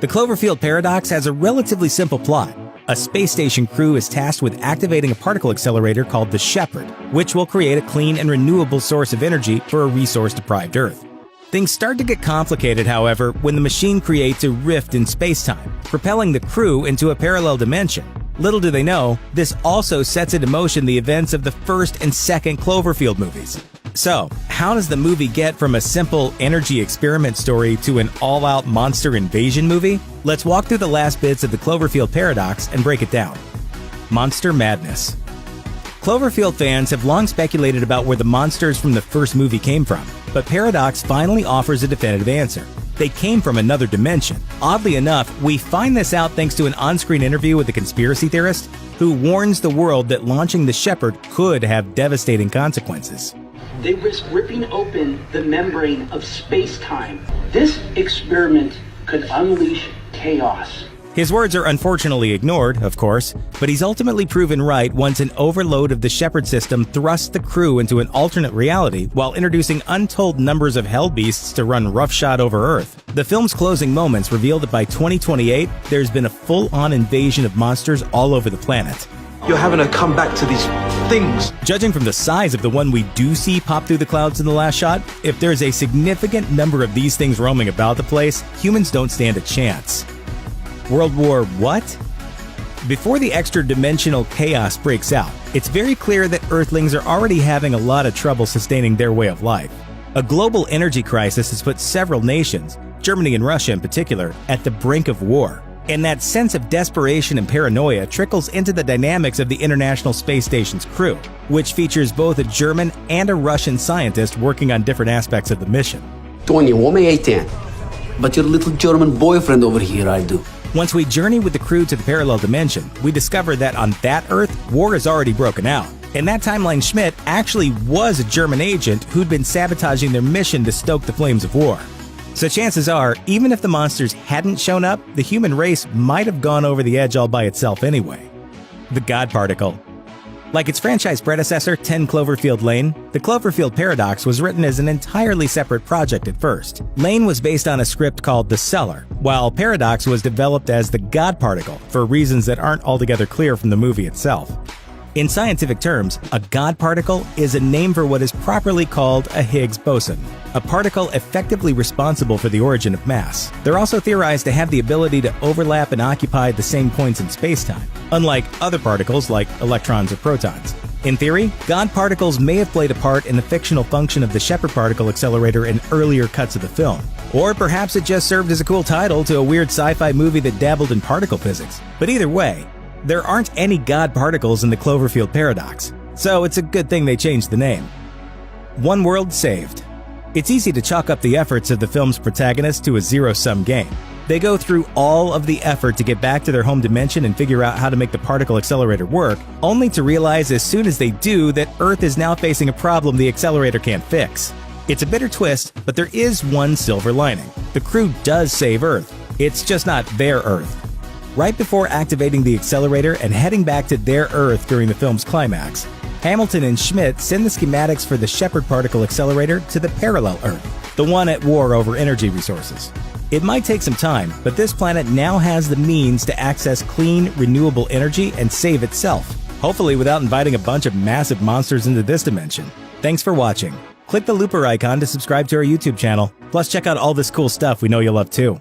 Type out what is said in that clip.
The Cloverfield paradox has a relatively simple plot. A space station crew is tasked with activating a particle accelerator called the Shepherd, which will create a clean and renewable source of energy for a resource-deprived Earth. Things start to get complicated, however, when the machine creates a rift in space-time, propelling the crew into a parallel dimension. Little do they know, this also sets into motion the events of the first and second Cloverfield movies. So, how does the movie get from a simple energy experiment story to an all-out monster invasion movie? Let's walk through the last bits of the Cloverfield paradox and break it down. Monster madness. Cloverfield fans have long speculated about where the monsters from the first movie came from, but Paradox finally offers a definitive answer. They came from another dimension. Oddly enough, we find this out thanks to an on-screen interview with a conspiracy theorist who warns the world that launching the Shepherd could have devastating consequences. They risk ripping open the membrane of space-time. This experiment could unleash chaos. His words are unfortunately ignored, of course, but he's ultimately proven right once an overload of the Shepherd system thrusts the crew into an alternate reality while introducing untold numbers of hell beasts to run roughshod over Earth. The film's closing moments reveal that by 2028, there's been a full-on invasion of monsters all over the planet. You're having to come back to these things. Judging from the size of the one we do see pop through the clouds in the last shot, if there's a significant number of these things roaming about the place, humans don't stand a chance. World War what? Before the extra-dimensional chaos breaks out, it's very clear that Earthlings are already having a lot of trouble sustaining their way of life. A global energy crisis has put several nations, Germany and Russia in particular, at the brink of war. And that sense of desperation and paranoia trickles into the dynamics of the International Space Station's crew, which features both a German and a Russian scientist working on different aspects of the mission. Tony, 我没18, but your little German boyfriend over here, I do. Once we journey with the crew to the parallel dimension, we discover that on that Earth, war has already broken out. In that timeline, Schmidt actually was a German agent who'd been sabotaging their mission to stoke the flames of war. So chances are, even if the monsters hadn't shown up, the human race might have gone over the edge all by itself anyway. The God Particle. Like its franchise predecessor, 10 Cloverfield Lane, the Cloverfield Paradox was written as an entirely separate project at first. Lane was based on a script called The Cellar, while Paradox was developed as the God Particle for reasons that aren't altogether clear from the movie itself. In scientific terms, a God particle is a name for what is properly called a Higgs boson, a particle effectively responsible for the origin of mass. They're also theorized to have the ability to overlap and occupy the same points in spacetime, unlike other particles like electrons or protons. In theory, God particles may have played a part in the fictional function of the Shepherd particle accelerator in earlier cuts of the film. Or perhaps it just served as a cool title to a weird sci-fi movie that dabbled in particle physics. But either way, there aren't any God particles in the Cloverfield paradox, so it's a good thing they changed the name. One world saved. It's easy to chalk up the efforts of the film's protagonists to a zero-sum game. They go through all of the effort to get back to their home dimension and figure out how to make the particle accelerator work, only to realize as soon as they do that Earth is now facing a problem the accelerator can't fix. It's a bitter twist, but there is one silver lining. The crew does save Earth. It's just not their Earth. Right before activating the accelerator and heading back to their Earth during the film's climax, Hamilton and Schmidt send the schematics for the Shepherd particle accelerator to the parallel Earth, the one at war over energy resources. It might take some time, but this planet now has the means to access clean, renewable energy and save itself, hopefully without inviting a bunch of massive monsters into this dimension. Thanks for watching. Click the looper icon to subscribe to our YouTube channel, plus check out all this cool stuff we know you'll love too.